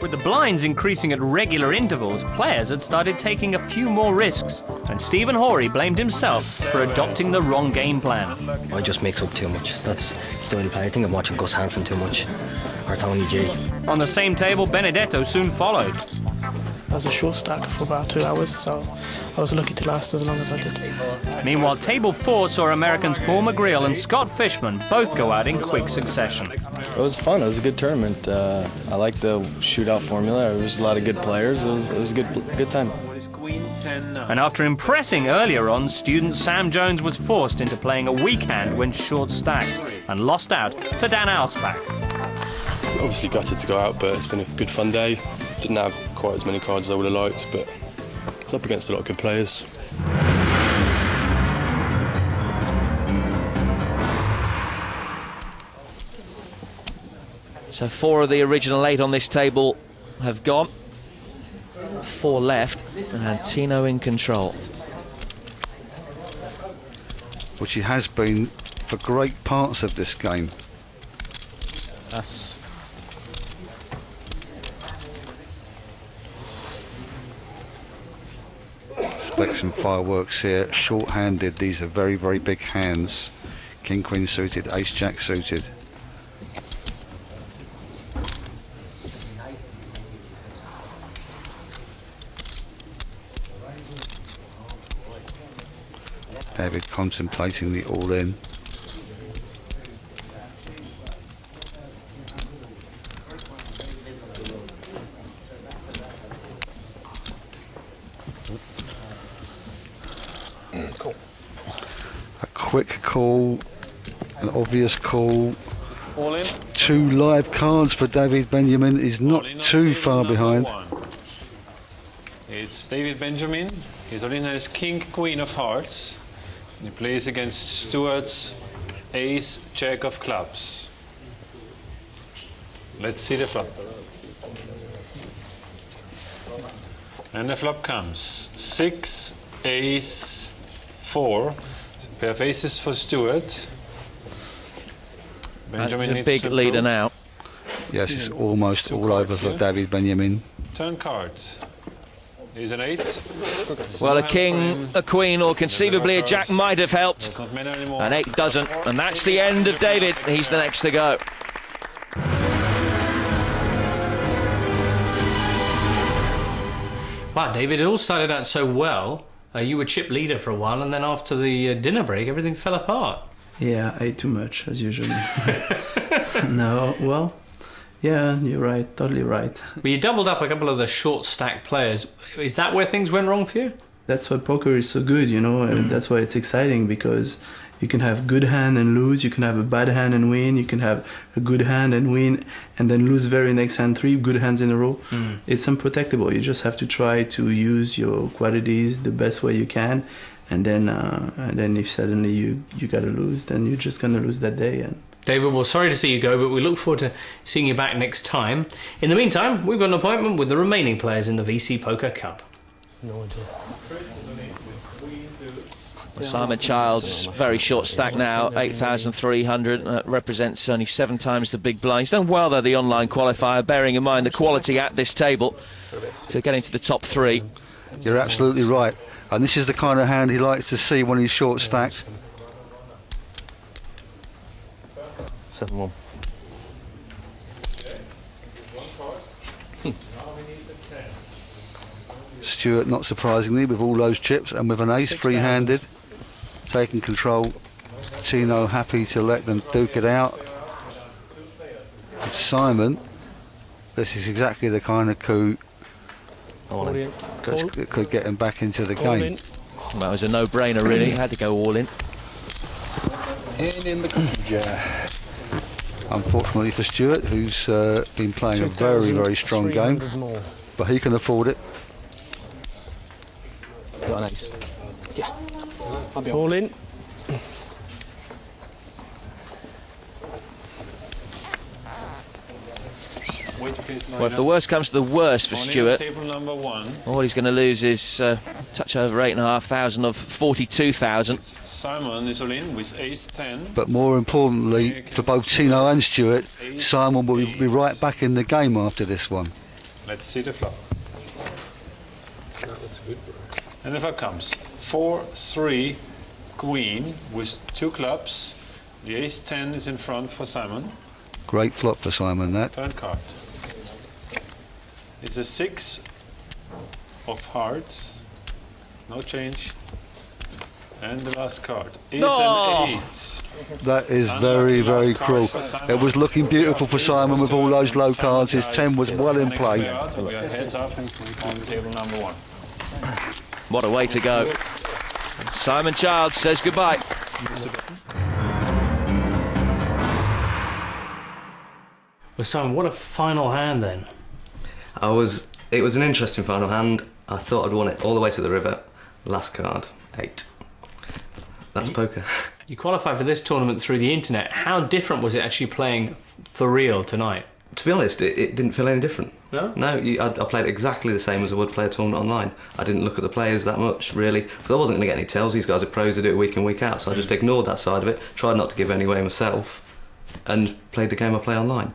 With the blinds increasing at regular intervals, players had started taking a few more risks, and Stephen Horry blamed himself for adopting the wrong game plan. I just mix up too much. That's the way to play. I think I'm watching Gus Hansen too much, or Tony G. On the same table, Benedetto soon followed. I was a short stack for about 2 hours, so I was lucky to last as long as I did. Meanwhile, Table 4 saw Americans Paul McGreal and Scott Fishman both go out in quick succession. It was fun. It was a good tournament. I liked the shootout formula. There was a lot of good players. It was a good time. And after impressing earlier on, student Sam Jones was forced into playing a weak hand when short stacked and lost out to Dan Alsbach. Obviously gutted to go out, but it's been a good fun day. Didn't have quite as many cards as I would have liked, but it's up against a lot of good players. So 4 of the original 8 on this table have gone. 4 left, and Tino in control. Which he has been for great parts of this game. Expect some fireworks here. Short-handed, these are very, very big hands. King, Queen suited, Ace, Jack suited. David contemplating the all-in. A quick call, an obvious call. All in. 2 live cards for David Benjamin, is not too far behind. 1. It's David Benjamin. His all in has King, Queen of Hearts. He plays against Stuart's Ace, Jack of Clubs. Let's see the flop. And the flop comes 6, Ace, 4. Pair of aces for Stuart. Benjamin That's a big leader now. Yes, it's almost all over for David Benjamin. Turn card. Here's an 8. Well, a king, a queen, or conceivably a jack might have helped. An 8 doesn't, and that's the end of David. He's the next to go. Wow, David, it all started out so well. You were chip leader for a while, and then after the dinner break, everything fell apart. Yeah, I ate too much, as usual. No, well, yeah, you're right, totally right. But you doubled up a couple of the short stack players. Is that where things went wrong for you? That's why poker is so good, you know, and that's why it's exciting, because you can have good hand and lose, you can have a bad hand and win, you can have a good hand and win, and then lose very next hand 3 good hands in a row. It's unprotectable. You just have to try to use your qualities the best way you can, and then if suddenly you gotta lose, then you're just gonna lose that day. And David, well, sorry to see you go, but we look forward to seeing you back next time. In the meantime, we've got an appointment with the remaining players in the VC Poker Cup. No idea. Simon Childs, very short stack now, 8,300, represents only 7 times the big blind. He's done well though, the online qualifier, bearing in mind the quality at this table to get into the top 3. You're absolutely right, and this is the kind of hand he likes to see when he's short stacked. 7-1. Stuart, not surprisingly, with all those chips and with an ace free-handed, taking control. Tino happy to let them duke it out. And Simon, this is exactly the kind of coup that could get him back into the game. That was a no-brainer really, had to go all in. And in the cookie jar. Unfortunately for Stuart, who's been playing a very, very strong game, but he can afford it. Got an ace. Yeah. All in. Well, if the worst comes to the worst for Stuart, Table number 1. all he's going to lose is touch over 8,500 of 42,000. Simon is all in with ace 10. But more importantly, for both Tino and Stuart, Simon will be right back in the game after this one. Let's see the flop. And the flop comes 4-3 queen with 2 clubs. The ace-10 is in front for Simon. Great flop for Simon, that. Turn card. It's a 6 of hearts. No change. And the last card is an 8. That is very, very cruel. It was looking beautiful for Simon with all those low cards. His 10 was well in play. We are heads up on table number 1. What a way to go. Simon Childs says goodbye. Well, Simon, what a final hand then. It was an interesting final hand. I thought I'd won it all the way to the river. Last card, 8. That's poker. You qualified for this tournament through the internet. How different was it actually playing for real tonight? To be honest, it didn't feel any different. No? No, I played exactly the same as I would play a tournament online. I didn't look at the players that much, really, because I wasn't going to get any tells. These guys are pros, they do it week in, week out, so I just ignored that side of it, tried not to give any away myself, and played the game I play online.